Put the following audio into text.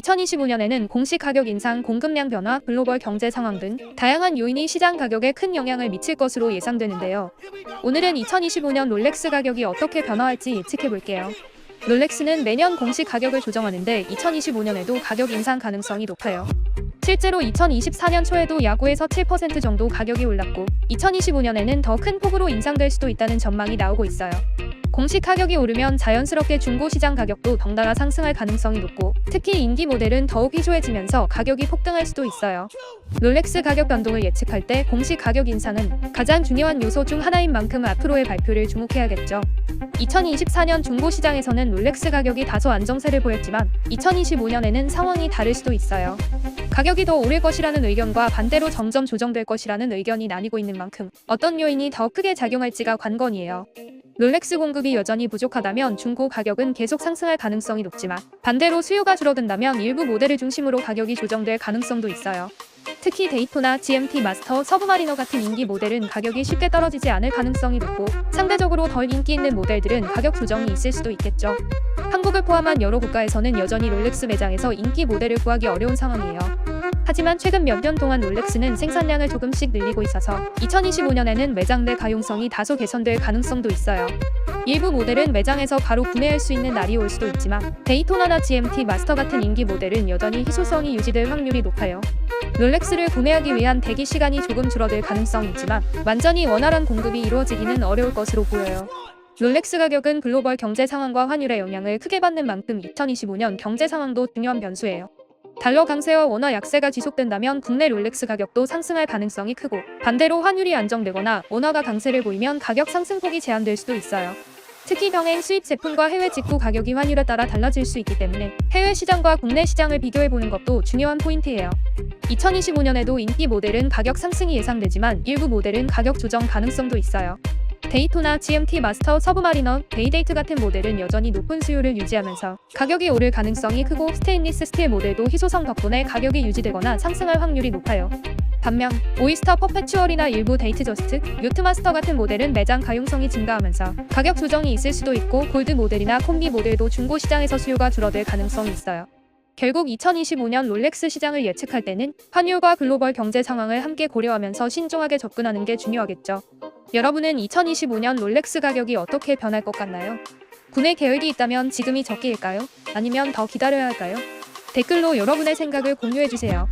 2025년에는 공시 가격 인상, 공급량 변화, 글로벌 경제 상황 등 다양한 요인이 시장 가격에 큰 영향을 미칠 것으로 예상되는데요. 오늘은 2025년 롤렉스 가격이 어떻게 변화할지 예측해 볼게요. 롤렉스는 매년 공시 가격을 조정하는데 2025년에도 가격 인상 가능성이 높아요. 실제로 2024년 초에도 약 5에서 7% 정도 가격이 올랐고 2025년에는 더 큰 폭으로 인상될 수도 있다는 전망이 나오고 있어요. 공시 가격이 오르면 자연스럽게 중고 시장 가격도 덩달아 상승할 가능성이 높고 특히 인기 모델은 더욱 희소해지면서 가격이 폭등할 수도 있어요. 롤렉스 가격 변동을 예측할 때 공시 가격 인상은 가장 중요한 요소 중 하나인 만큼 앞으로의 발표를 주목해야겠죠. 2024년 중고 시장에서는 롤렉스 가격이 다소 안정세를 보였지만 2025년에는 상황이 다를 수도 있어요. 가격이 더 오를 것이라는 의견과 반대로 점점 조정될 것이라는 의견이 나뉘고 있는 만큼 어떤 요인이 더 크게 작용할지가 관건이에요. 롤렉스 공급이 여전히 부족하다면 중고 가격은 계속 상승할 가능성이 높지만 반대로 수요가 줄어든다면 일부 모델을 중심으로 가격이 조정될 가능성도 있어요. 특히 데이토나 GMT 마스터, 서브마리너 같은 인기 모델은 가격이 쉽게 떨어지지 않을 가능성이 높고 상대적으로 덜 인기 있는 모델들은 가격 조정이 있을 수도 있겠죠. 한국을 포함한 여러 국가에서는 여전히 롤렉스 매장에서 인기 모델을 구하기 어려운 상황이에요. 하지만 최근 몇 년 동안 롤렉스는 생산량을 조금씩 늘리고 있어서 2025년에는 매장 내 가용성이 다소 개선될 가능성도 있어요. 일부 모델은 매장에서 바로 구매할 수 있는 날이 올 수도 있지만 데이토나나 GMT 마스터 같은 인기 모델은 여전히 희소성이 유지될 확률이 높아요. 롤렉스를 구매하기 위한 대기 시간이 조금 줄어들 가능성이 있지만 완전히 원활한 공급이 이루어지기는 어려울 것으로 보여요. 롤렉스 가격은 글로벌 경제 상황과 환율의 영향을 크게 받는 만큼 2025년 경제 상황도 중요한 변수예요. 달러 강세와 원화 약세가 지속된다면 국내 롤렉스 가격도 상승할 가능성이 크고 반대로 환율이 안정되거나 원화가 강세를 보이면 가격 상승폭이 제한될 수도 있어요. 특히 병행 수입 제품과 해외 직구 가격이 환율에 따라 달라질 수 있기 때문에 해외 시장과 국내 시장을 비교해보는 것도 중요한 포인트예요. 2025년에도 인기 모델은 가격 상승이 예상되지만 일부 모델은 가격 조정 가능성도 있어요. 데이토나, GMT 마스터, 서브마리너, 데이데이트 같은 모델은 여전히 높은 수요를 유지하면서 가격이 오를 가능성이 크고 스테인리스 스틸 모델도 희소성 덕분에 가격이 유지되거나 상승할 확률이 높아요. 반면 오이스터 퍼페추얼이나 일부 데이트저스트, 요트마스터 같은 모델은 매장 가용성이 증가하면서 가격 조정이 있을 수도 있고 골드 모델이나 콤비 모델도 중고 시장에서 수요가 줄어들 가능성이 있어요. 결국 2025년 롤렉스 시장을 예측할 때는 환율과 글로벌 경제 상황을 함께 고려하면서 신중하게 접근하는 게 중요하겠죠. 여러분은 2025년 롤렉스 가격이 어떻게 변할 것 같나요? 구매 계획이 있다면 지금이 적기일까요? 아니면 더 기다려야 할까요? 댓글로 여러분의 생각을 공유해주세요.